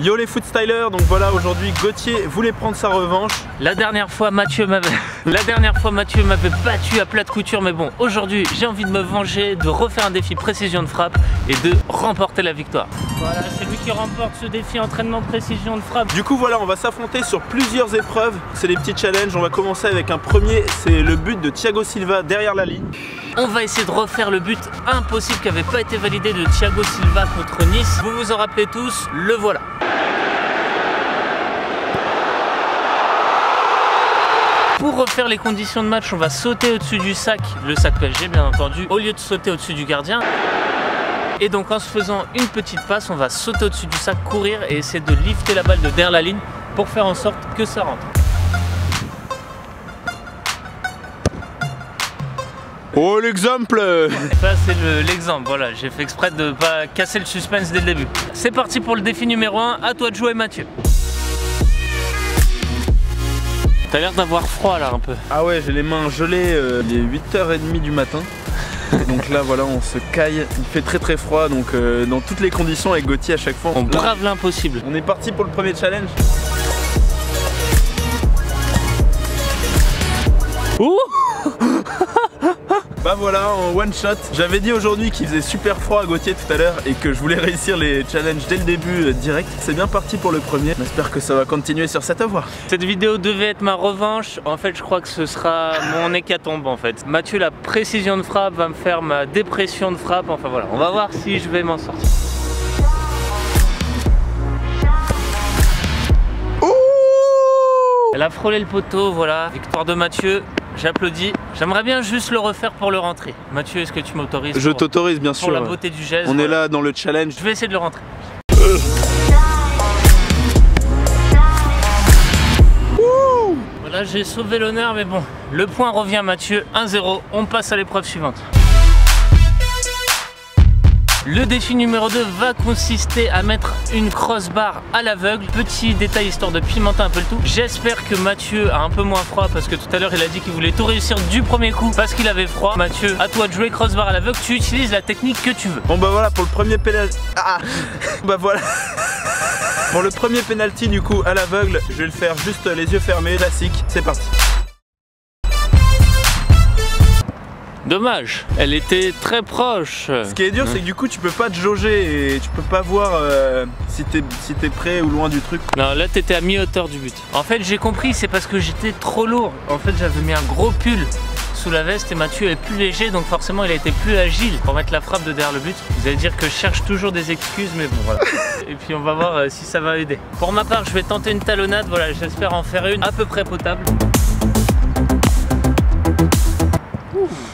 Yo les footstylers, donc voilà, aujourd'hui Gauthier voulait prendre sa revanche. La dernière fois Mathieu m'avait battu à plat de couture, mais bon, aujourd'hui j'ai envie de me venger, de refaire un défi précision de frappe et de remporter la victoire. Voilà, c'est lui qui remporte ce défi entraînement précision de frappe. Du coup voilà, on va s'affronter sur plusieurs épreuves. C'est des petits challenges, on va commencer avec un premier, c'est le but de Thiago Silva derrière la ligne. On va essayer de refaire le but impossible qui n'avait pas été validé de Thiago Silva contre Nice. Vous vous en rappelez tous, le voilà. Pour refaire les conditions de match, on va sauter au-dessus du sac, le sac PSG bien entendu, au lieu de sauter au-dessus du gardien. Et donc en se faisant une petite passe, on va sauter au-dessus du sac, courir et essayer de lifter la balle de derrière la ligne pour faire en sorte que ça rentre. Oh l'exemple! Ça c'est l'exemple, voilà, j'ai fait exprès de ne pas casser le suspense dès le début. C'est parti pour le défi numéro 1, à toi de jouer Mathieu. T'as l'air d'avoir froid là un peu. Ah ouais, j'ai les mains gelées, il est 8h30 du matin. Donc là voilà, on se caille, il fait très froid, donc dans toutes les conditions avec Gauthier à chaque fois on brave l'impossible. On est parti pour le premier challenge. Ouh. Bah voilà, en one shot. J'avais dit aujourd'hui qu'il faisait super froid à Gauthier tout à l'heure et que je voulais réussir les challenges dès le début direct. C'est bien parti pour le premier. J'espère que ça va continuer sur cette voie. Cette vidéo devait être ma revanche. En fait, je crois que ce sera mon hécatombe en fait. Mathieu, la précision de frappe va me faire ma dépression de frappe. Enfin voilà, on va voir si je vais m'en sortir. Elle a frôlé le poteau, voilà. Victoire de Mathieu. J'applaudis. J'aimerais bien juste le refaire pour le rentrer. Mathieu, est-ce que tu m'autorises? Je t'autorise bien sûr. Pour la beauté du geste. On est là dans le challenge. Je vais essayer de le rentrer. Voilà, j'ai sauvé l'honneur, mais bon. Le point revient à Mathieu. 1-0. On passe à l'épreuve suivante. Le défi numéro 2 va consister à mettre une crossbar à l'aveugle. Petit détail histoire de pimenter un peu le tout. J'espère que Mathieu a un peu moins froid parce que tout à l'heure il a dit qu'il voulait tout réussir du premier coup parce qu'il avait froid. Mathieu, à toi de jouer crossbar à l'aveugle, tu utilises la technique que tu veux. Bon bah voilà pour le premier penalty. Bah voilà. Pour le premier penalty du coup à l'aveugle, je vais le faire juste les yeux fermés, classique. C'est parti. Dommage, elle était très proche. Ce qui est dur, c'est que du coup, tu peux pas te jauger et tu peux pas voir si t'es près ou loin du truc. Non, là, t'étais à mi-hauteur du but. En fait, j'ai compris, c'est parce que j'étais trop lourd. En fait, j'avais mis un gros pull sous la veste et Mathieu est plus léger, donc forcément, il a été plus agile pour mettre la frappe de derrière le but. Vous allez dire que je cherche toujours des excuses, mais bon, voilà. Et puis, on va voir si ça va aider. Pour ma part, je vais tenter une talonnade. Voilà, j'espère en faire une à peu près potable.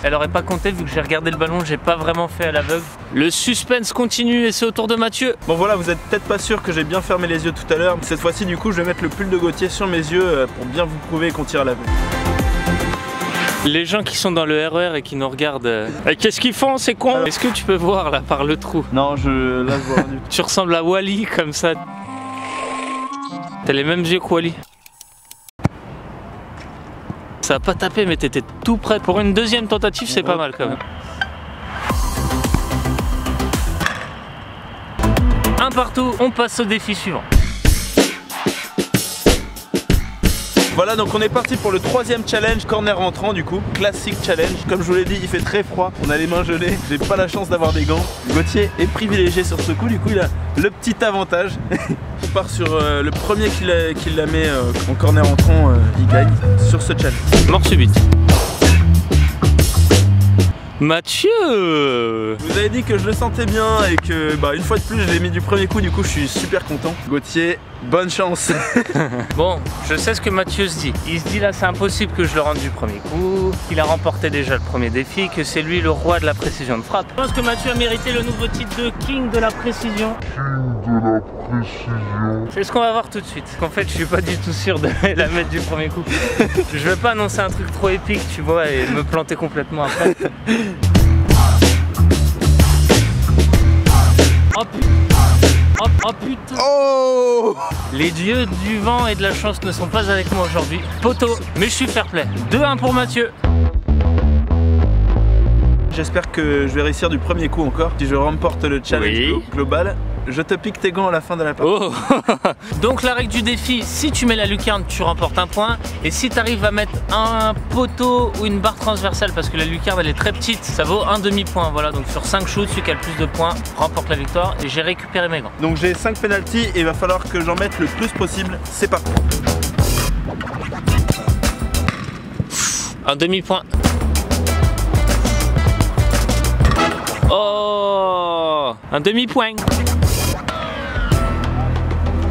Elle aurait pas compté vu que j'ai regardé le ballon, j'ai pas vraiment fait à l'aveugle. Le suspense continue et c'est au tour de Mathieu. Bon voilà, vous êtes peut-être pas sûr que j'ai bien fermé les yeux tout à l'heure. Cette fois-ci du coup je vais mettre le pull de Gauthier sur mes yeux pour bien vous prouver qu'on tire à l'aveugle. Les gens qui sont dans le RER et qui nous regardent, qu'est-ce qu'ils font, c'est con? Est-ce que tu peux voir là par le trou? Non, là je vois rien du tout. Tu ressembles à Wally comme ça. T'as les mêmes yeux que Wally. Ça a pas tapé mais t'étais tout prêt. Pour une deuxième tentative c'est pas mal quand même. Un partout, on passe au défi suivant. Voilà, donc on est parti pour le troisième challenge, corner rentrant du coup, classique challenge. Comme je vous l'ai dit, il fait très froid, on a les mains gelées, j'ai pas la chance d'avoir des gants. Gauthier est privilégié sur ce coup, du coup il a le petit avantage. On part sur le premier qui la met en corner rentrant, il gagne sur ce challenge. Mort subite. Mathieu! Je vous avais dit que je le sentais bien et que une fois de plus je l'ai mis du premier coup, du coup je suis super content. Gauthier, bonne chance. Bon, je sais ce que Mathieu se dit. Il se dit là c'est impossible que je le rende du premier coup, qu'il a remporté déjà le premier défi, que c'est lui le roi de la précision de frappe. Je pense que Mathieu a mérité le nouveau titre de King de la précision. C'est ce qu'on va voir tout de suite. En fait je suis pas du tout sûr de la mettre du premier coup. Je vais pas annoncer un truc trop épique tu vois et me planter complètement après. Oh putain. Oh! Les dieux du vent et de la chance ne sont pas avec moi aujourd'hui. Poteau, mais je suis fair play. 2-1 pour Mathieu. J'espère que je vais réussir du premier coup encore. Si je remporte le challenge global, je te pique tes gants à la fin de la partie. Oh. Donc la règle du défi, si tu mets la lucarne, tu remportes un point. Et si tu arrives à mettre un poteau ou une barre transversale, parce que la lucarne elle est très petite, ça vaut un demi-point. Voilà, donc sur 5 shoots, celui qui a le plus de points remporte la victoire. Et j'ai récupéré mes gants. Donc j'ai 5 penalties et il va falloir que j'en mette le plus possible. C'est parti. Un demi-point. Oh, un demi-point.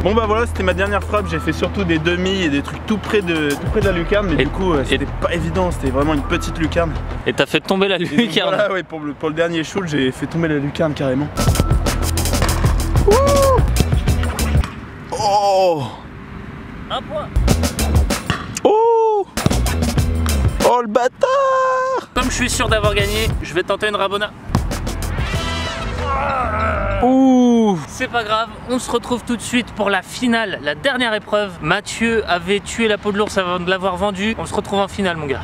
Bon bah voilà, c'était ma dernière frappe, j'ai fait surtout des demi et des trucs tout près de la lucarne, mais du coup c'était pas évident, c'était vraiment une petite lucarne. Et t'as fait tomber la lucarne. Donc, voilà, ouais, pour le dernier shoot, j'ai fait tomber la lucarne carrément. Oh, un point. Oh, oh le bâtard. Comme je suis sûr d'avoir gagné, je vais tenter une Rabona. Ouh. C'est pas grave, on se retrouve tout de suite pour la finale, la dernière épreuve. Mathieu avait tué la peau de l'ours avant de l'avoir vendu. On se retrouve en finale mon gars.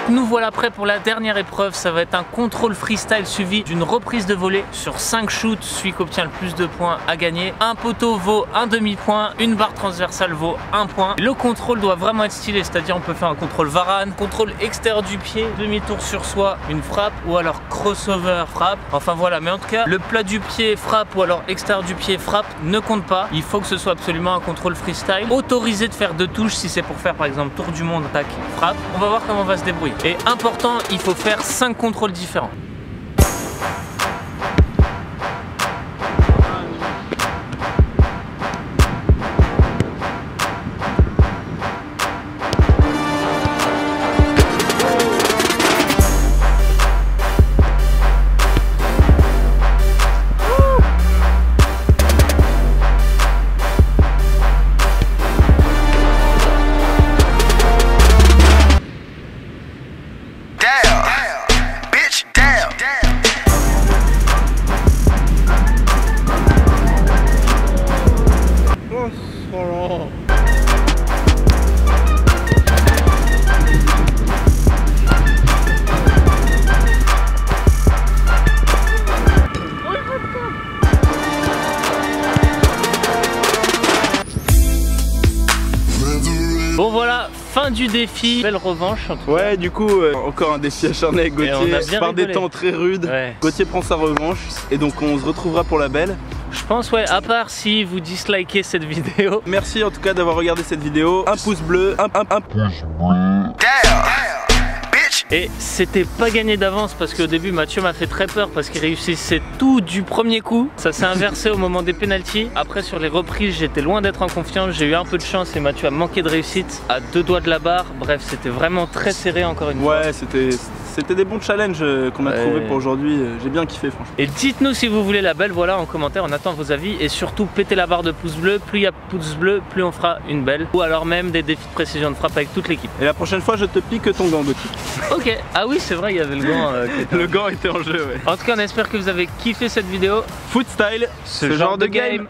Nous voilà prêts pour la dernière épreuve, ça va être un contrôle freestyle suivi d'une reprise de volée sur 5 shoots. Celui qui obtient le plus de points a gagné. Un poteau vaut un demi-point, une barre transversale vaut 1 point. Le contrôle doit vraiment être stylé, c'est-à-dire on peut faire un contrôle Varane, contrôle extérieur du pied, demi-tour sur soi, une frappe ou alors crossover frappe. Enfin voilà, mais en tout cas le plat du pied frappe ou alors extérieur du pied frappe ne compte pas. Il faut que ce soit absolument un contrôle freestyle. Autorisé de faire 2 touches si c'est pour faire par exemple tour du monde, tac, frappe. On va voir comment on va se débrouiller. Et important, il faut faire 5 contrôles différents. Bon voilà, fin du défi, belle revanche en tout cas. Ouais, du coup, encore un défi acharné avec Gauthier, par des temps très rudes. Ouais. Gauthier prend sa revanche et donc on se retrouvera pour la belle. Je pense ouais, à part si vous dislikez cette vidéo. Merci en tout cas d'avoir regardé cette vidéo. Un pouce bleu, un pouce bleu. Et c'était pas gagné d'avance parce qu'au début Mathieu m'a fait très peur parce qu'il réussissait tout du premier coup. Ça s'est inversé au moment des pénaltys. Après sur les reprises j'étais loin d'être en confiance, j'ai eu un peu de chance et Mathieu a manqué de réussite à 2 doigts de la barre. Bref, c'était vraiment très serré encore une fois. Ouais, c'était des bons challenges qu'on a trouvés pour aujourd'hui. J'ai bien kiffé franchement. Et dites-nous si vous voulez la belle, voilà en commentaire, on attend vos avis. Et surtout pétez la barre de pouce bleu, plus il y a pouce bleu, plus on fera une belle. Ou alors même des défis de précision de frappe avec toute l'équipe. Et la prochaine fois je te pique ton gant Gauthier. Ok, ah oui c'est vrai, il y avait le gant. Le gant était en jeu, ouais. En tout cas on espère que vous avez kiffé cette vidéo. Foot style, ce genre de game.